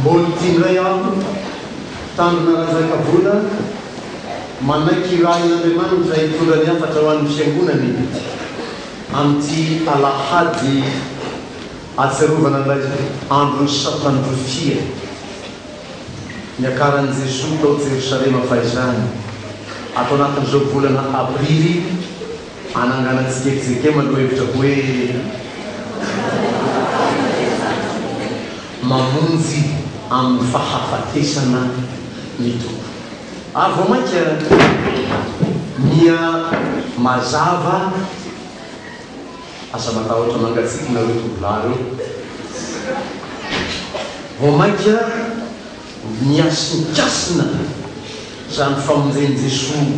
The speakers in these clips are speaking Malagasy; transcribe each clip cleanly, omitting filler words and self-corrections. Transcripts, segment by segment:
Moltingray amiko tanona razakavola manaiky rahin'Andriamanitra izay hitondrany hafatra ho an'ny fiangonany amin'ity alahady atserovana ilay andro ny sapany rofia niakaran'i Jesosy tao Jerosalema faizany atao anatin'izao volana abrily ananganantsika ekizekema no hevitra hoe mamonjy amin'ny fahafatesana ny tompo. Avy mainka mia mazava asa matahotra mangatsiaka nareo tovolahy reo. Vao mainka miasinikasina zany famonjeny Jesosy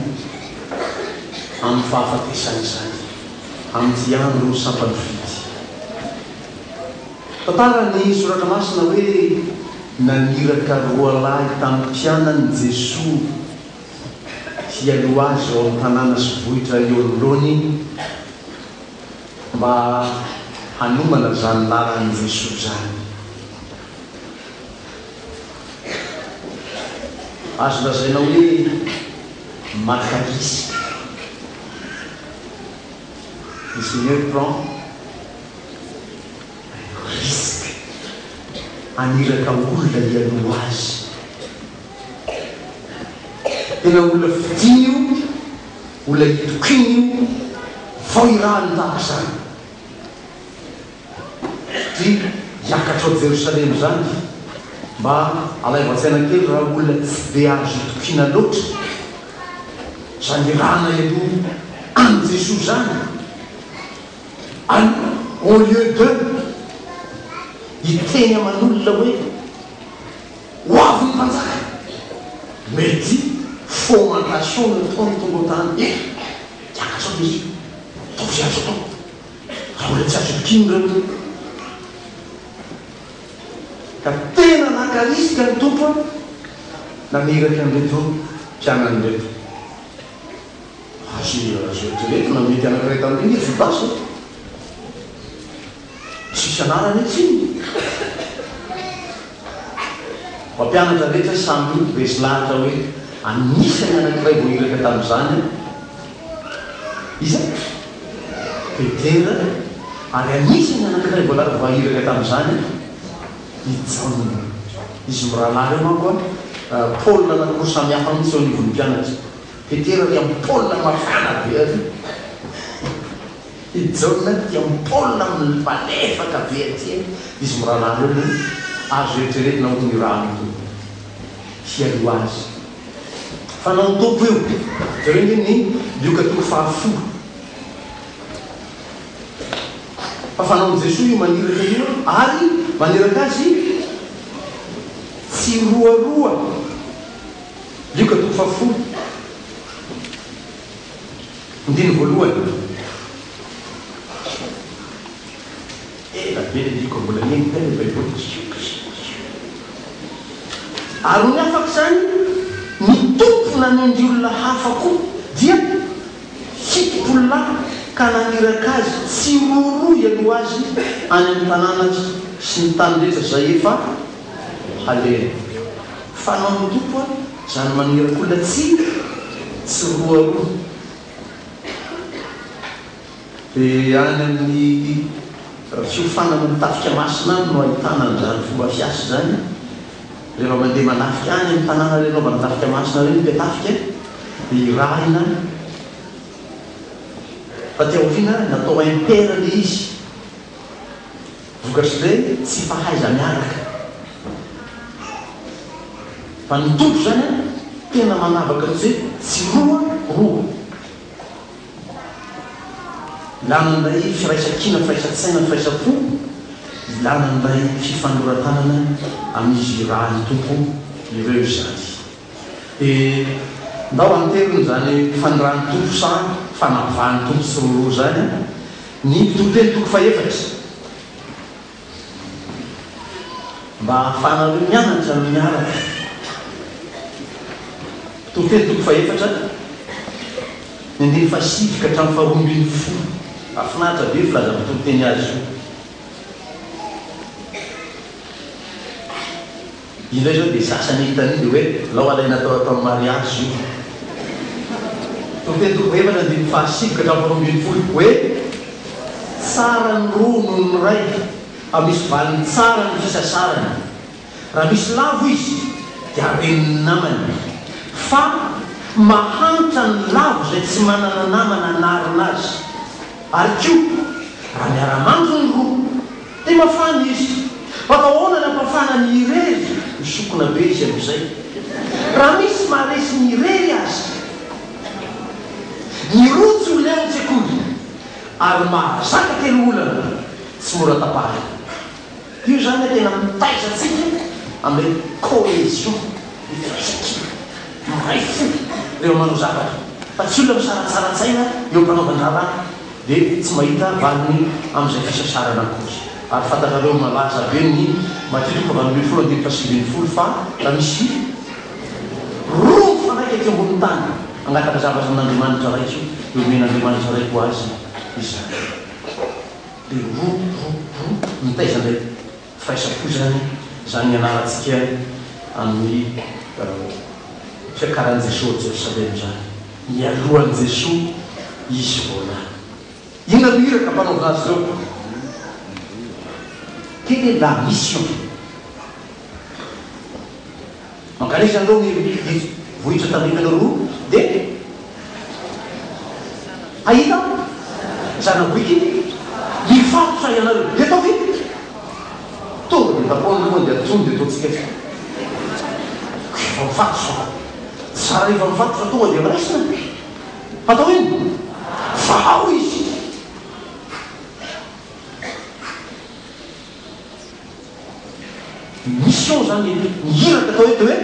amin'ny fahafatesana izany amin'ity andro sampany fity. Tantara ny soratra masina hoe naniraka roa lahy tamin'ny mpianany Jesosy hialoha azy ao amin'ny tanàna sy vohitra eo anoloany mba hanomana zany lalan'i Jesosy zany. Azo lazaina hoe maka risque. Le Seigneur prend risque aniraka olona hialoha azy. Tena olona fitiny io, olona hitokiny io, vao irahany tahaka zany. Ty hiakatra ao Jerosalema zany mba alaivan-tsaina kely raha olona tsy dia azo hitokina loatra zany irahana hialoha any Jesosy zany. Au lieu de hiteny aman'olona hoe ho avy ny mpanjaka mety fomentation ny taony tonga ao tany hiakatra ao Jesosy tao sy azo atao raha olona tsy azo hitokiny reo ka tena naka risika ny tompo naniraka an'ireto mpianany reto. Azo eritrereto na mety anankiray tamin'iny izy basy tsisy anarany etsiny. Mampianatra rehetra samy resy lahatra hoe anisany anankiray vao iraka tamin'izany iza Petera ary anisany anankiray vao iraka tamin'izany ijaonina. Izy mirahalahy reo manko Paul anankiroa samy hafa mihitsy eo anivon'ny mpianatra. Petera ry amin'ny Paul mafana be ary ijaonina ty amin'ny Paul amin'ny malefaka be aty. Izy mirahalahy reo azo eritreretina ho ny raha amin'ny fialoha azy. Fanao ny tompo io zareo ny lioka toko fahafolo. Fa fanaon'i Jesosy io maniraka io ary maniraka azy tsy roaroa. Lioka toko fahafolo ndiny voalohany elabe le lioka mbola neny tena baiboly. Ary ny afaka zany mitompona nendry olona hafa koa dia fitopolona ka naniraka azy tsy roaroa ialoha azy any amin'ny tanàna sy ny tany rehetra zay efa halena. Fanao ny tompo zany maniraka olona tsy roaroa. Dia any amin'ny fiofanana mitafika masina no ahitana an'izany fomba fiasa zany. Rehefa mandeha manafika any amin'ny tanàna rehefa mitafika masina reny mipetafika dia irahina fa ty aoriana natao impera le izy vokatry le tsy fahaiza miaraka. Fa ny tompo zany tena manavaka hoe tsy roa. Lanan'ilay firaisan-kina, firaisan-tsaina, firaisan-po, lanan'ilay fifandoran-tanana amin'izy raha ny tompo ireo zany. Dia ndao anteriny zany fanirahan'ny tompo sa fanavahan'ny tompo sy roa zany ny mpitoloteny toko fahefatry mba ahafahana reo mianatra no miaraka. Mpitoloteny toko fahefatra ny andiny fasifika hatramin'ny faharoambin'ny folo. Afinaritra be filaza mpitoloteny azy io. indray zao dia sasany hitany dia hoe lao alaina atao mariage io topetoko efatra dia fahasivoka hatramin'ny folo hoe tsara ny roa noho ny ray misy valiny tsara ny fisasarany raha misy lavo izy dia areniny namany fa mahantra ny lavo izay tsy manana namana anarina azy ary koa raha miara-mandro ny roa dia mafana izy fatao ahoana ny ampafana ny irery misokona be izy amin'izay raha misy maharesy ny irery azy ny rotsy ho leo tsekoly ary mahazaka telo olana tsy mora tapahy io zany tena mitaizatsika amin'ilay cohésion ifiraisakina mahay fo reo manao zavatra fa tsy olona misaratsara-tsaina eo mpanaovandrarana dia tsy mahita valiny amin'izay fisasarana akory ary fantatrareo malaza be ny matitoko valomby folo andiny fasiviny folo fa raha misy roa mifanaiky aty ambony tany agnataka zavatra n'andriamanitra raiky io men'andriamanitra raiky ho azy izany dia mitaiza ndraiky firaisa-po zany zany anaratsika amin'ny fiakaran'i jesosy jerosalema zany mialohan'i jesosy izy vola ina miraka mpanaovina azy zao quelle est la mission mankanisy andreo ny vohitra tandrikanao roa dia ahita zanaboiky mifatotra ianareo dia atao vita tonga dia tapony moa dia atsony dia ataotsika efa mifatotra tsara efa mifatotra tonga dia miraisina atao ino vao izy mission zany mihiraka atao eto hoe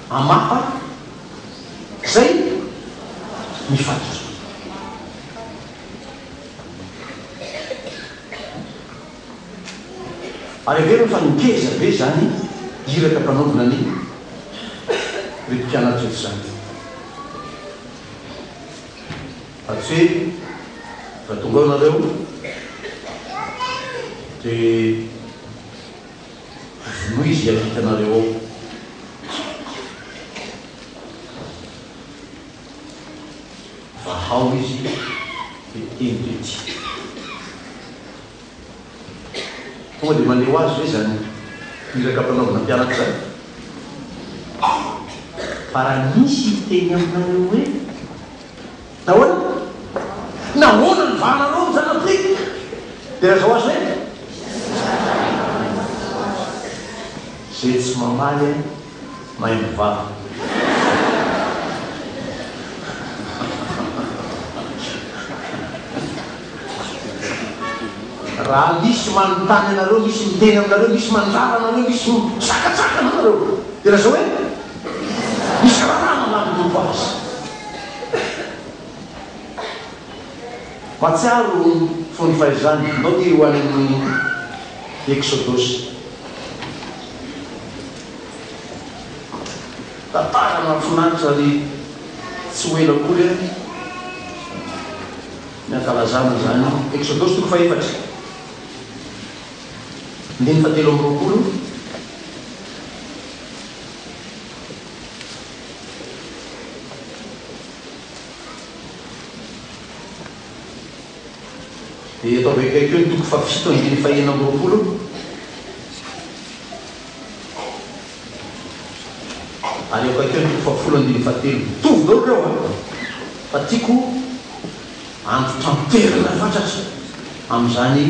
amafa zay mifatotra ary averiny fa nikeza be zany hiraka mpanaovina ny reto mpianatra eto zany atsy hoe fa tonga ao nareo dia noho izy hiavitanareo ao vahao izy eny rety tonga dia maneo azy hoe zany iraka mpanaovina mpianatra zany fa raha misy teny aminareo hoe nahoana nahoana ny vahanareo zany apliky dia raha zao azy hoe zay tsy mamaly mahay mivava raha misy manontany anareo misy miteny aminareo misy mandrara anareo misy misakatsaka anareo dia raha zao hoe misy raha manamidoko azy matsiaro fony fahaizany ndao ty ho any amin'ny exodosy tantara mahafinaritra ary tsy ho ela kory miankalazana zany exodosy toko faefatra ndiny fatelo amby roapolo dia atao baikaikeo ny toko fafito andiny fahena amby roapolo ary eo kaikeo ny toko fafolo andiny fahatelo mitovy dao reo fa tiako antotranterana fatratsy amin'izany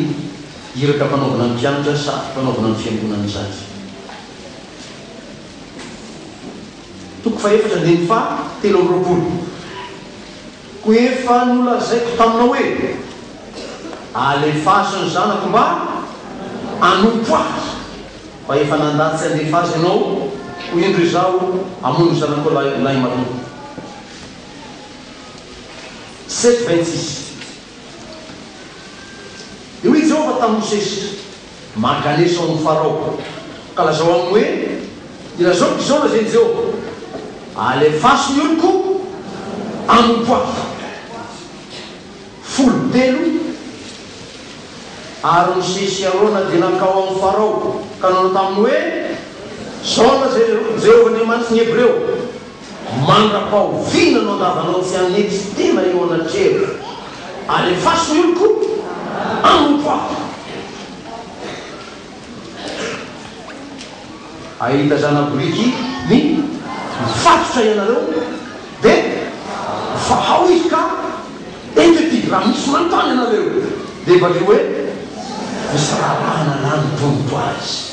iraka mpanaovana ny mpianatra sa mpanaovana ny fiangonana zany toko faefatra andiny fa telo amby roapolo ko efa nolazaiko taminao hoe alefasy ny zanako mba anompo azy fa efa nandatsy alefazy ianao ho endro izao amono zanako lay matompo 7:26 io izy eo fa tamin'ny Mosesy manganesa ao amin'ny farao ka lazao aminy hoe ilazao izao lazeny zao alefasy ny oloko anompo azy 13 ary Mosesy arona dia nakao amin'ny farao ka nanao taminy hoe saona Jehovah-Andriamanitra ny Hebreo mandra-pahovina no andavanao tsy anety tena eo anatrero alefaso iloko ampa ahita zanaboriky ny mifatotra ianareo dia fahao izy ka entity raha misy manontany ianareo dia bakeo hoe misy rahana lany tombo azy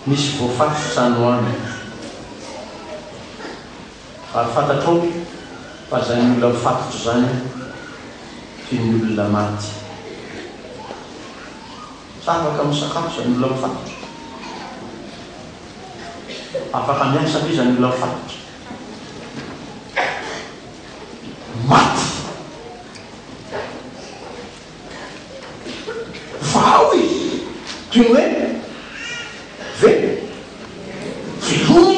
misy voafatotra sanoany ary fantatrao fa zany olona mifatotro zany ty ny olona maty sa afaka misakafo zany olona mifatotro afaka miasa be zany olona mifatotro maty vao izy toy ny hoe velona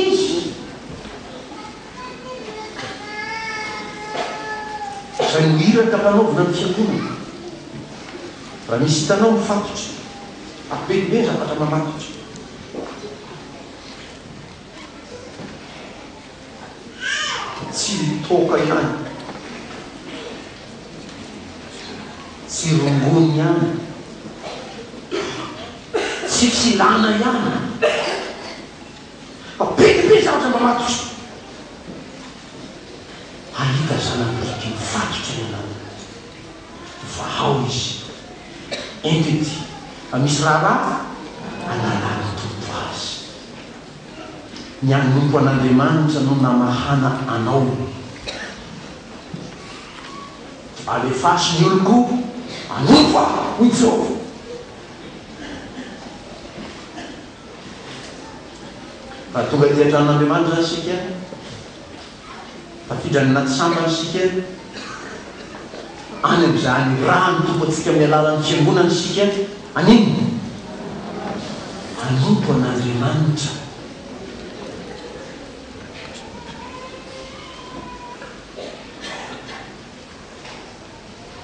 izy zay no hiraka mpanaovina ny fiangonana raha misy hitanao mifatotra apelobe zavatra mamatotra tsy toka ihany tsy rongony ihany tsy filana ihany apelobe zavatra mamatotra ahita zanaboriky mifatotra ianao vahao izy entity misy raharaha analana tompo azy ny anompo an'Andriamanitra no namahana anao alefaso ny oloko anompo hoy Jehovah fa tonga ty antran'Andriamanitra sika fafidra ny anaty sambany sika any am'izany raha mitompo atsika amin'ny alalan'ny fiangonany sika anino anompo an'Andriamanitra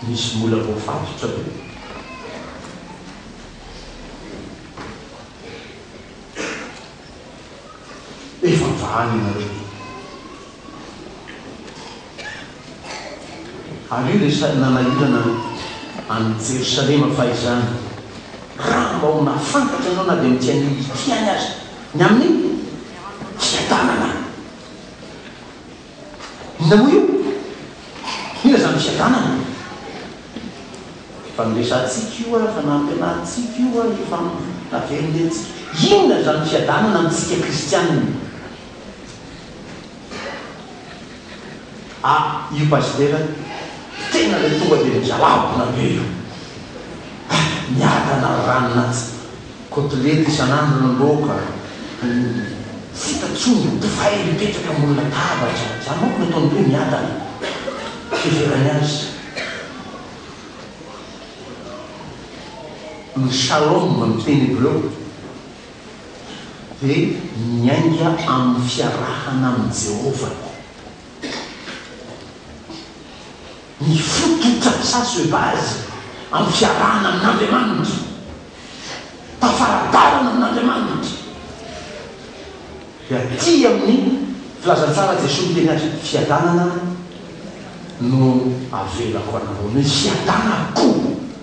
misy mola voafatotra be efa vahany ianareo ary io le nanahirana any Jerosalema fahizany raha mba ho nafantatra anao na dia mitiany tiany azy ny amin'ny fiadanana inona moa io ina zany fiadanana fa miresantsika io a fa nampianatsika io a efa naveriny atsika inona zany fiadanana amintsika kristianina io pastera tena le tonga dia mijalabona be io miadana ranona kotlety isan'andro naloka fitatsony divay mipetraka molona tabatra zany moko nataony hoe miadana fiverany azy ny shalom miteny Hebreo dia miainga amin'ny fiarahana amin'ny Jehovah ny fototratsasy hoe bazy amin'ny fiarahana amin'Andriamanitra tafaradarana amin'Andriamanitra dia ty amin'ny filazantsara Jesosy miteny azy fiadanana no avelako anareo ny fiadanako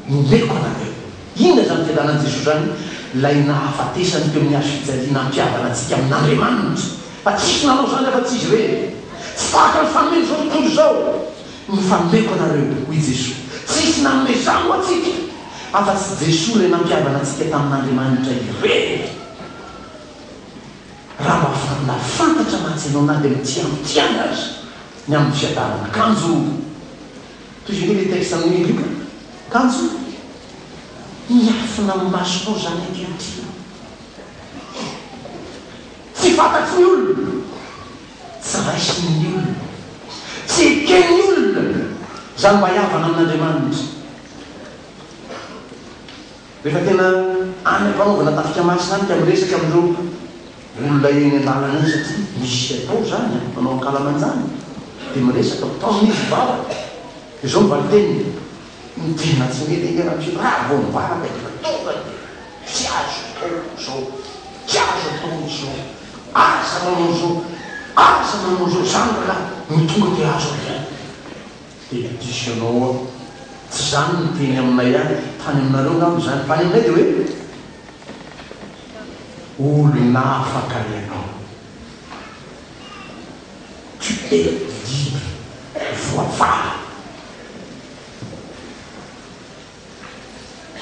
nomeko anareo inona zany fiadanan'i Jesosy zany lay nahafatesany teo amin'ny azo fijaliana ampiavana antsika amin'Andriamanitra fa tsisy nanao zany afa tsy izy re faka ny fameno zao tontolo zao mifambeko anareo hoy Jesosy tsisy nanome zany ho atsika afa tsy Jesosy le nampiavana antsika tamin'Andriamanitra irery raha mba nafantatra matsy anao na dia mitiamitiany azy ny amin'ny fiadanana kanjo toy izay hoe le texte amin'ny Bible kanjo miafina amin'ny masonao zany akeo ty tsy fantatsy ny olona tsy raisiny ny olona tsy ekeny olona zany mba hiavana amin'Andriamanitra rehefa tena any ampanaovana tafika masina any ka miresaka amin'ireo olona eny an-dalana any satria misy atao zany manao ankalamanjany dia miresaka taomin'izy vava dia zao mivaly teniny tena tsy mety raha raha vao mivavaka tonga tsy azo tao tsy azo atao zao asa manao zao zanaka no tonga dia azo avy dia disanao tsy zany no teny aminay any tany aminareo ngamo zany fa ny aminay dia hoe olona afaka ianao tu es libre voafara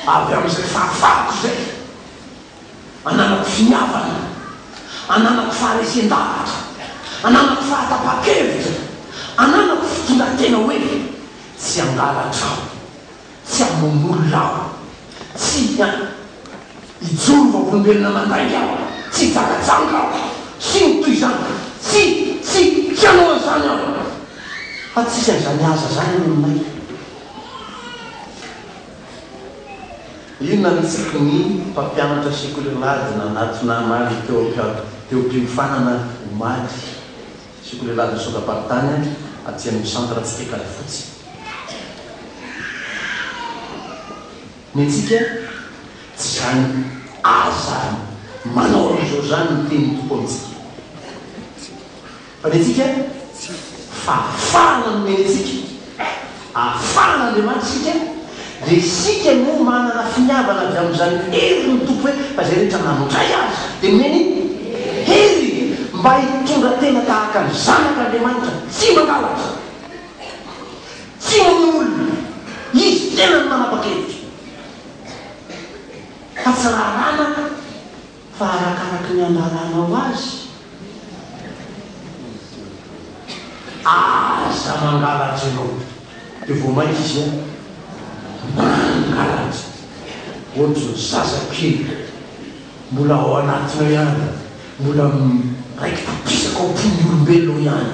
avy amin'izay fahafahako zay ananako finiavana ananako faharesen-davatra ananako fahatapa-kevitra ananako fitondratena hoe tsy angalatrao tsy amonolonao tsy ijoro vaolombelona mandraiky aho tsy jangajanga aho sy mitoy zany tsy anao an'izany aho fa tsisy an'izany aza zany aminay inona nitsiko ny mpampianatra sekolelady nanatona maly teo am-piofanana omaly sekolelady sokapartany aty amin'ny centre tsikekary fotsy nitsika tsy zany aza manao an'izao zany ny teny tompo amitsika fa nitsika fahafahana nomeny tsika ahafahana andriamanitsika dia sika no manana finiavana avy amin'izany hery ny tompo hoe fa zay rehetra nanotray azy dia nomeny hery mba hitondra tena tahaka ny zanak'andriamanitra tsy mangalatra tsy manolona izy tena ny manapa-kevitra fa tsy raharana fa arakaraky ny andaranao azy aza mangalatra ianao dia vo mainky izy mangalatra ohatry ny zazakely mbola ao anatinao ihany mbola raiky tapisaka ao ampony olombelona ihany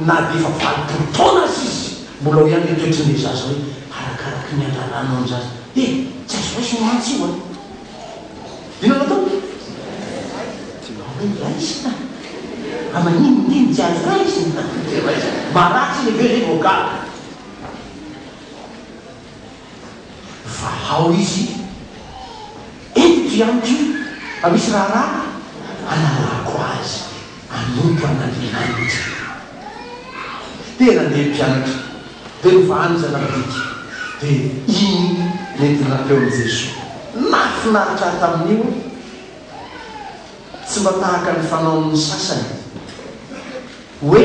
na dia efa valopolo taona azy izy mbola ao ihany toetry ny zaza hoe arakaraky ny andaranao ny zaza tsy azo raisy nomantsy io inona natao raisina amaninindiny tsy azo raisina maratsy ny ve zay voakala fa ao izy entiko ihany ko amisy raharaha anarako azy anompo an'andriamanitra tena ndeha mpianatra dia novany zanakadiky dia iny nentina teo amin'i Jesosy nafinaritra tamin'io tsy mba tahaka ny fanaon'ny sasany hoe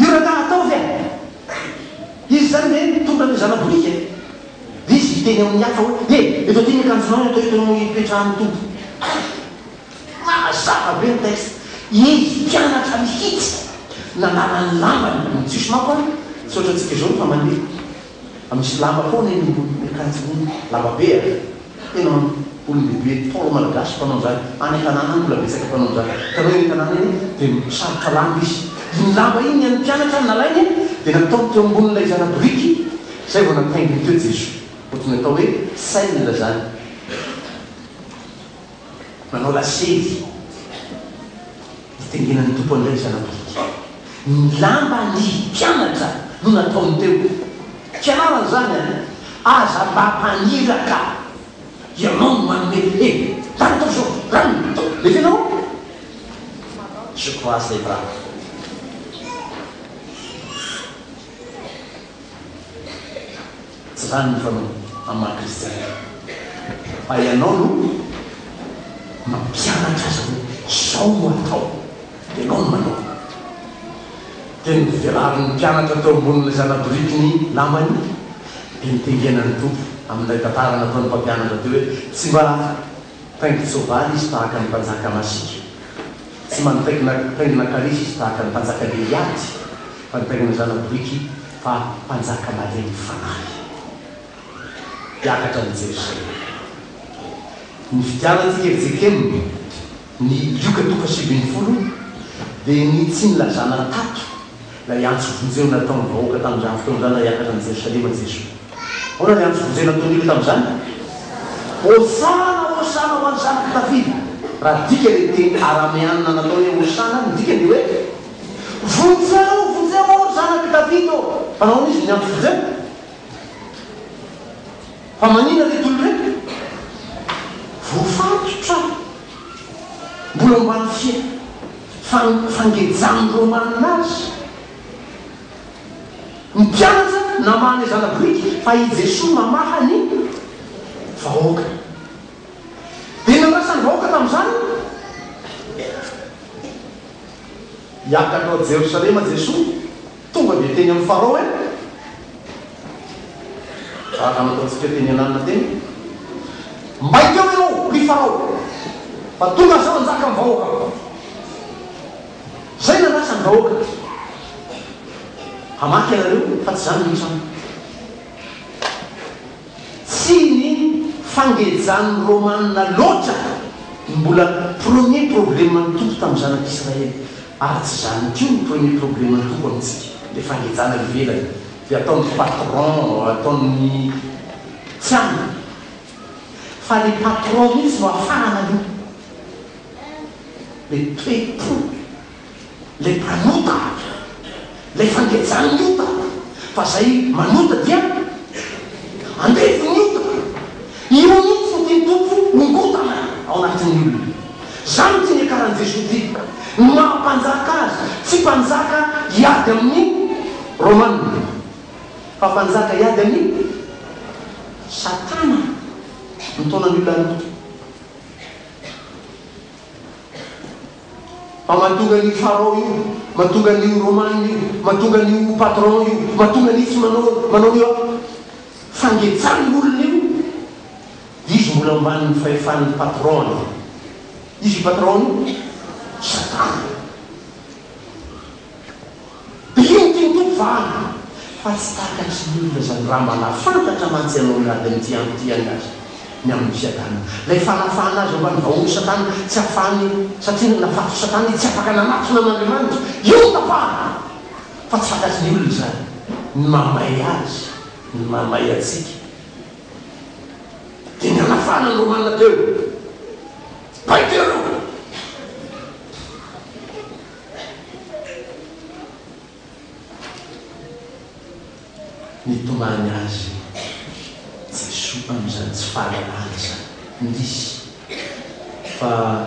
io raha ataovy izy zany hoe tonga ny zanabolika izy teny amin'ny hafa hoe efa teny akanjonao atao hitanao hipetrahan'ny tompo mazava be ny texte izy mpianatra mihitsy nananany lambany mitsisy mako any tsy ohatratsika zao fa mandeha amisy lamba foana eny akanjony lamba be tena olondehibe tolo malagasy mpanao zany any an-tanàna any mbola betsaka mpanao zany tanao eny an-tanàna eny dia sarotra lamba izy iny lamba iny any mpianatra ny nalainy dia natao teo ambonin'ilay zanaboriky zay vao natainginy teo Jesosy ohatrany atao hoe saina zany manao lasely hitengenan'ny tompo an'ilay zanaboriky ny lamba ny mpianatra no nataony teo fianarana zany aza mba mpaniraka ianao no manome rano tao zao rano tao lefinao je crois c'est vrai tsy zany ny fanao amin'ny maha-kristiana fa ianao no mampianatra aza hoe zao no atao dia anao no manao dia nyvelarin'ny mpianatra tao ambonin'ilay zanaboriky ny lambany dia nitengenan'ny tompo amin'ilay tantara nataony mpampianatra teo hoe tsy mba taingy tsovaly izy tahaka ny mpanjaka masika tsy mantaingina karisy izy tahaka ny mpanjaka leliaty fa nitaingina zanaboriky fa mpanjaka malemy fanahy hiakatra ny Jesosy ny fitiavantsika erijekeminy ny lioka toka 70 dia ny tsy nilazana tato lay antso vonjeo nataony vahoaka tamin'izany fotoana zany hiakatra ny Jerosalema Jesosy ona ny antso vonjeo nataon'ilo tamin'izany hosana ho an'ny zanaka Davida raha dika le teny arameanina natao hoe hosana ny dikany hoe vonjeo zanaka Davida fanaony izy ny antso vonjeo fa manina le tolo reky voafatotra mbola mbany fangejany romanina azy ny mpianatra namany zanabriky fa i Jesosy mamahany vahoaka dia nanasany vahoaka tamin'izany hiaka atao Jerosalema Jesosy tonga dia teny amin'ny Farao araka nataontsika teny ananina teny mbaikeo ianao ry Farao fa tonga zao anjaka amin'ny vahoaka zay nanasany vahoaka hamaky anareo fa tsy zany misy tsy ny fangejany romanina loatra mbola premier problème nytompo tamin'ny zanak'Israely ary tsy zany kio ny premier problème nytompo amitsika le fangejana ivelany dia ataon'ny patron ataon'ny tsiana fa le patron misy no afarana io le toepo le mpanota le fangejany nyota fa zay manota dia andefy nyota io mitsy ny teny tompo nongotana ao anatin'ny olona zany ty ny karan'i Jesosy ty mampanjaka azy tsy mpanjaka hiady amin'ny romanina fa mpanjaka hiady amin'ny satana nitaonany olona fa mahatonga ny Farao io mahatonga ny romanina io mahatonga ny patron io mahatonga ny tsy manao io fangejany olona io izy mbola amban'ny fahefan'ny patron izy patron io satana io ny teny tompo vahana fa tsy takatry ny olona zany raha mba nafantatra mantsy anao nady nyty amtyany azy ny amin'ny satana lay fanafana azy mba nyvahoaka satana tsy afahany satria nafato satana tsy afaka nanatona an'Andriamanitra io tapahana fa tsy fantatry ny olona zany ny mamay azy ny mamay atsika dia ny anafana ny romanina teo baitereo nitomany azy Jesosy amin'izany tsy fahalalana zany ndisy fa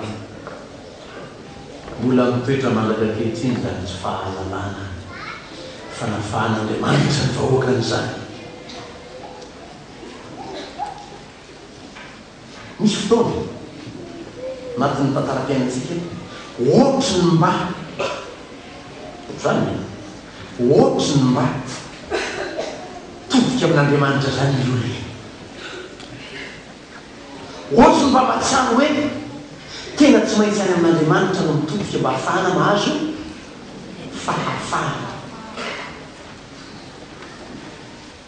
mbola mitoetra malaka ankehitriny zany tsy fahalalana fanafahan'Andriamanitra ny vahoakany zany misy fotoana anatin'ny tantaram-piainantsika ohatry ny mba zany ohatry ny mba todika amin'Andriamanitra zany ny olona ohatry ny mba mahatsaro hoe tena tsy maintsy any amin'Andriamanitra no mitodika mba hafahana mahazo fahafahana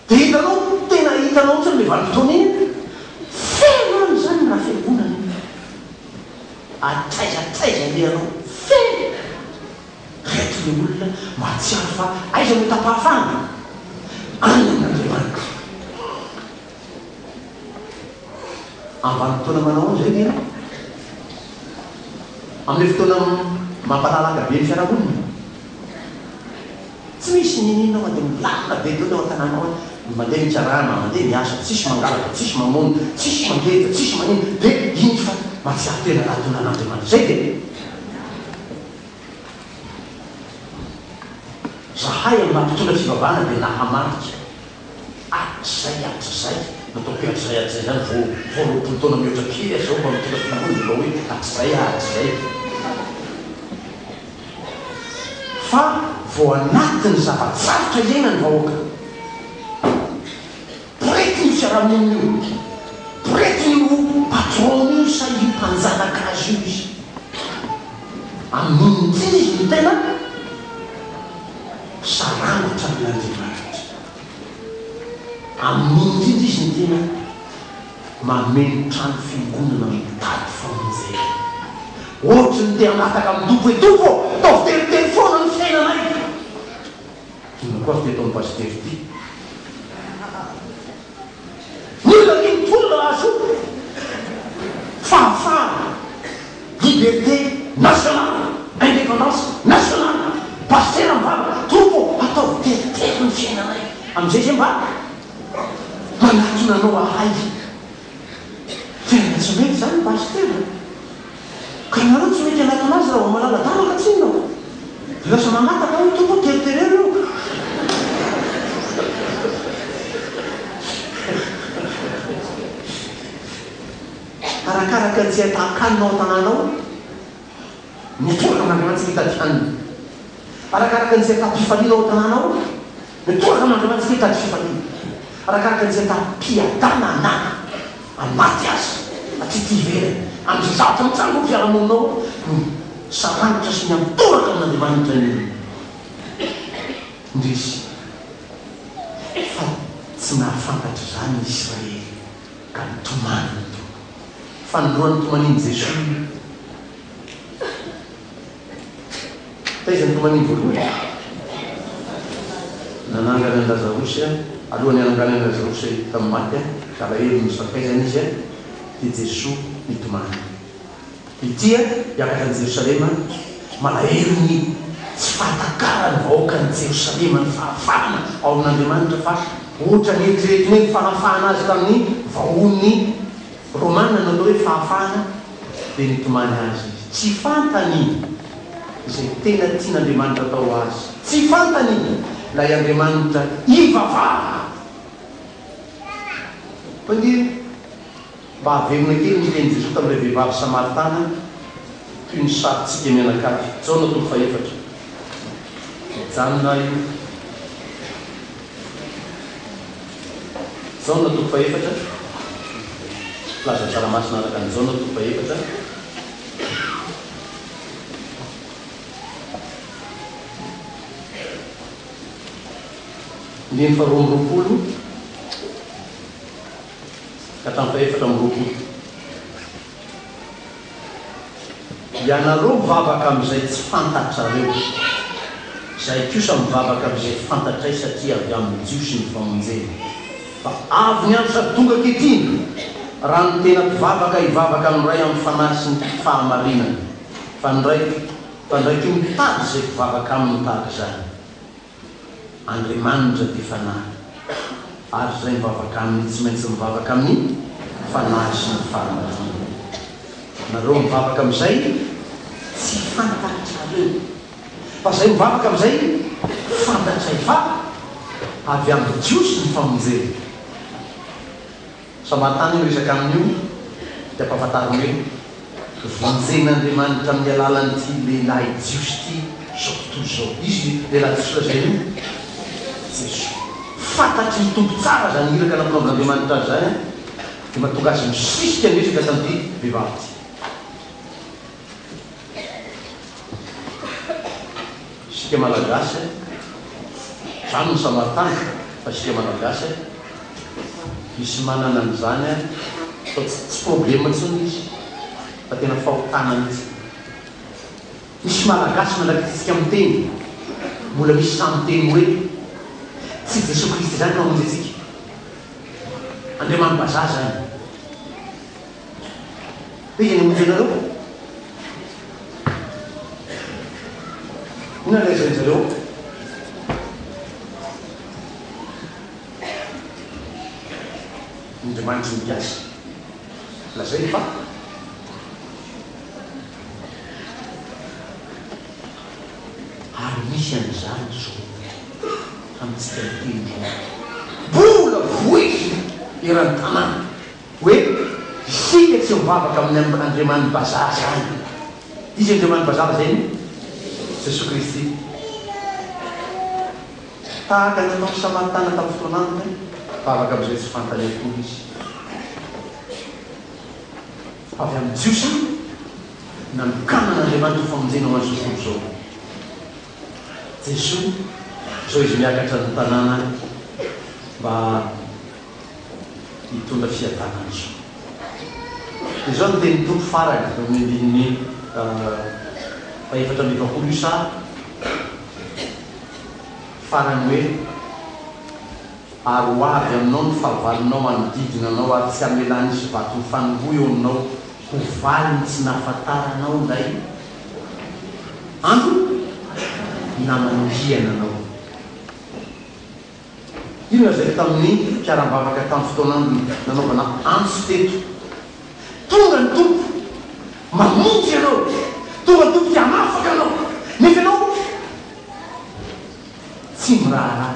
dia hitanao tena hitanao ohatrany le vanim-potoana iny feno any zany raha fiangonana atraizatraiza le anao feno reto le olona mahatsiaro fa aiza no tapahafahana any amin'Andriamanitra amban'ny fotoana manao zay ny amin'ny fotoana mampalalaka be ny fiarahamonina tsy misy ninina ao dia milamina be teo ao an-tanànao mandeha mitsarana mandeha miasa tsisy mangalaka tsisy mamono tsisy mangeta tsisy manino dia iny fa mahatsiaro tena rahatonan'Andriamanitra zay dia zahay amin'ny mampitondra fivavahana dia nahamarika atrizay nataoko atrizay zany voaroapolo taona mihoatra kely zao mba mitondra fiangonana mba hoe atrizay fa vao anatiny zavatsarotra iaina ny vahoaka prety ny fiarahamonina io prety io patron io sa io mpanjanaka azy io izy amin'iny izy ny tena sarangitra amin'Andriamanitra amin'iny izy ny tena mameno trano fiangonana mitady famonjena ohatry ny te hanataka amin'ny tompo hoe tompo tao fiteriteny foana ny fiainanay ina koa fitetaon'ny pastera ty nylakiny tolona azo fahafahana liberté nationale indépendance nationale pastera mivavaka tompo atao fiteriteny ny fiainanay amin'izay zay mba manatonanao ahay tena tsy mety zany pastera ka nareo tsy mety anaty anazy raha malaladalaka tsinao lasa manataka hoe tompo teriterero io arakaraka tsy atakanao tananao mitoraka amin'andriamantsika hitady hanina arakaraka ny tsy atapifalianao tananao mitoraka amin'andriamantsika hitady fifaliana arakaraka ny tsy atapia-dana anana anaty azy atytivera amin'izay zavatra mitsango ny fiarahamoninao saranitra sy miatoraka amin'andriamanitra ny ndrisy fa tsy nahafantatra zany Israely ka nitomany fanoroany tomaniny Jesosy taiza nytomaniny voalohany nanangana ny Lazarosy alohan'ny anangana ny Lazarosy tamin'ny maty alahelo misakaizana izy dia Jesosy nitomany itya hiakatra ny Jerosalema malahelo ny tsy fahatakarany vahoaka ny Jerosalema ny fahafahana ao amin'Andriamanitra fa ohatra ny eritreretiny hoe fanafahana azy tamin'ny vahon'ny Romana natao hoe fahafahana dia nitomany azy tsy fantany izay tena tian'Andriamanitra atao azy tsy fantany ilay Andriamanitra ivavaha fandiry mba havelona kely miteny Jesosy tamin'ilay vehivavy Samaritana toy ny sarotsika mianakavy Jaona toko faefatra janona io Jaona toko faefatra plaza tsaramasina araka ny Jaona toko faefatra ndiny faharoa amby roapolo ka hatramin'ny faefatra amby roapolo ianareo mivavaka amin'izay tsy fantatrareo izay kosa mivavaka amin'izay fantatray satria avy amin'ny jiosy ny famonjena fa avy ny andro sady tonga ketiny raha ny tena mpivavaka hivavaka amin'ray amin'ny fanahy sy ny fahamarinana fa ndraiky mitady izay mpivavaka amin'ny tahaka zany Andriamanitra ty fanahy ary zay mivavaka amin'ny tsy maintsy mivavaka amin'ny fanahy sy ny fahamarinana nareo mivavaka amin'izay tsy fantatrareo fa zay mivavaka amin'izay fantatray fa avy amin'ny jiosy ny famonjena Samaritana io resaka amin'io dia ampahafantarina hoe vonjen'Andriamanitra amin'ny alalan'ity lehilahy jiosy ty zao tontolo zao izy lehilahy jiosy lazay io Jesosy fantatry ny tompo tsara zany iraka nampinaovan'Andriamanitra azy zany dia mahatonga azy misisika resaka tamin'ity vehivavy ty sika malagasy zany ny Samaritana fa sika malagasy misy manana an'izany fa tsy problema tsony izy fa tena fahotana mihitsy misy malagasy manakitsika amin'ny teny mbola misy samy teny hoe tsy Jesosy Kristy zany mamonjy atsika Andriamanimbazaha zany hoe izy ny amonjenareo ina laizany zareo Andriamanitra mipiasa lazay fa ary misy an'izany zao amintsika miteny mbola voiky eran'ny tanàna hoe isika tsy mivavaka amin'ny Andriamanimbazaha zany izy Andriamanimbazaha zany Jesosy Kristy tahaka ny anao Samaritana tamin'ny fotoan'andro mivavaka amin'izay tsy fantany akory izy avy amin'ny jiosy nanokana n'Andriamanitra famonjena ho azy tontolo zao Jesosy zao izy miakatra ny tanàna mba hitondra fiadanana zao izao no teny tompo farany amin'ny faefatra amby efapolo io sa farany hoe ary ho avy aminao ny fahavalinao manodidina anao ary tsy amelany isy vato ny fanomboa eo aminao ho valiny tsy nahafantaranao ndray andro namanodiana anao ino zay tamin'ny mpiarambavaka tamin'ny fotoana nanaovana antso teto tonga ny tompo mamonjy ianao tonga ny tompo hianafaka anao nefa ianao tsy miraharaha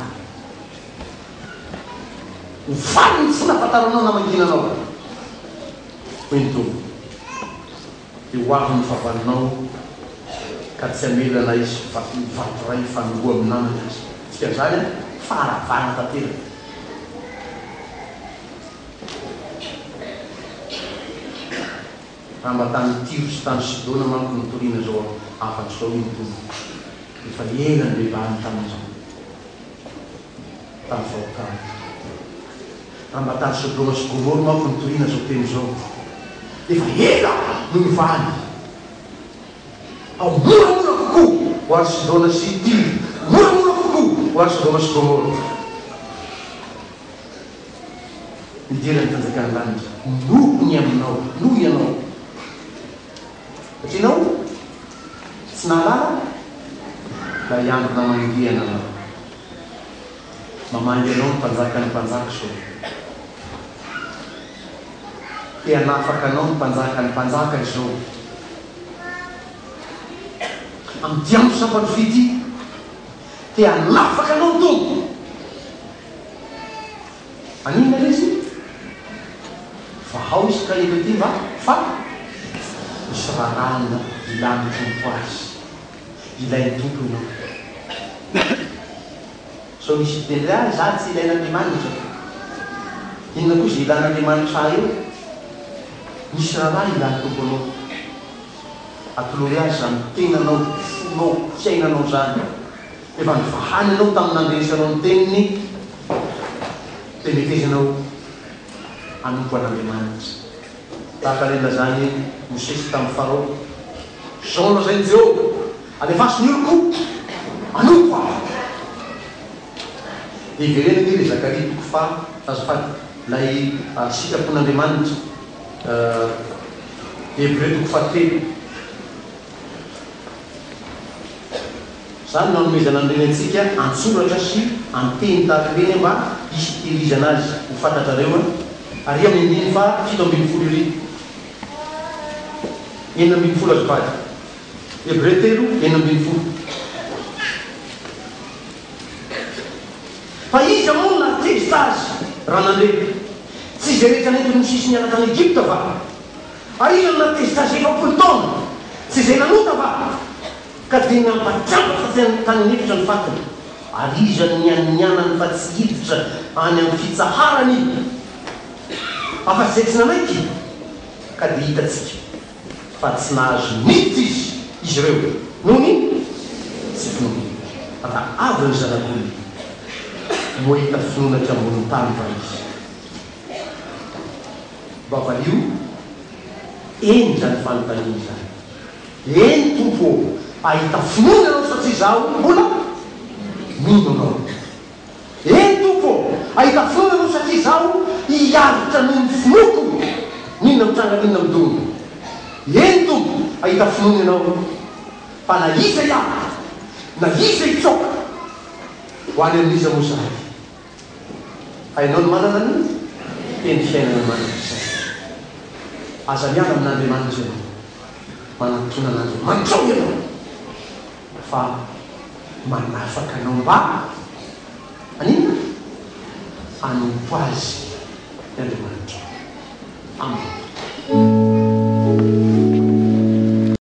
valiny tsy nafantaranao namanginanao hoe ny tompo de hoavy ny favalinao ka tsy amelana izy vatoray fanongoa amin'ny namana izy tsika zany a faharavana tantera raha mba tany Tiro sy tany Sidona manko nitoriana zao afatsy zao iny tompo efa ela ny lehibahany tamin'izao tany vahoakany raha mba tany Sodoma sy Gomora manko nitoriana zao teny zao efa ela no nivaly ao moramora kokoa ho ary Sidona sy Tiro moramora kokoa ho ary Sodoma sy Gomora midirany tanjakany lanitra nohony aminao noho ianao satria nao tsy nahalala la iandrona mandiana anao mamangy anao ny mpanjaka ny mpanjaka so te hanafaka anao ny mpanjaka ny mpanjaka izao amin'ny diambo sampatry fity te hanafaka anao ny tompo anina rezy fa ao izy ka elo ty va fa misy rarana ilany tompo azy ilainy tompo ianao so misy tendry ahy za tsy ilain'Andriamanitra inona koa zay ilan'Andriamanitra eo misy raraha ilany tompo anao atolory azy zany tenanao fonao tsy ainanao zany efa nivahany anao tamin'nandresanao ny teniny de metezanao anompo an'Andriamanitra tahaka rena zany Mosesy tamin'ny Farao zao lazainy Jehova alefasy ny oloko anompo aho de iverena ny Zakaria toko fa azafady lay sitrapon'Andriamanitra Hébreu toko fahatelo zany nanomezana an'ireny antsika antsoratra sy anteny tahaka ireny mba hisy tehirizana azy ho fantatrareo ary amin'ny fa 7 iry 9 azafady Hébreu 3 fa izy moa natezitra azy raha nandeha tsy zay rehetra nety ny sisiny ala tany Egypte va ary izy natezitra azy 7 taona tsy zay nanota va ka dia nampatrambatra tany nefitra ny fatiny ary izy nianianany fa tsy hiditra any amin'ny fitsaharany afa zay tsy nanaiky ka dia hitatsika fa tsy nahazo nity izy ireo noho ny tsy finoana raha avy ny zanak'olona mo hita finonatra ambony tany fa izy bavalio eny zany fanontaniana zany eny tompo ahita finoana anao satria zaho mbola mino anao eny tompo ahita finoana anao satria zaho hiavitra noho ny finoko ninona mitranga ninona midongo eny tompo ahita finoana anao fa na iza iaho na iza itsoka ho any amin'iza mosahy hainao ny manana ny teny fiainana manana izay aza miala amin'Andriamanitra ianao manatona an'Andriamanitra ao ianao fa manafaka anao mba anina anompo azy ny Andriamanitra amen.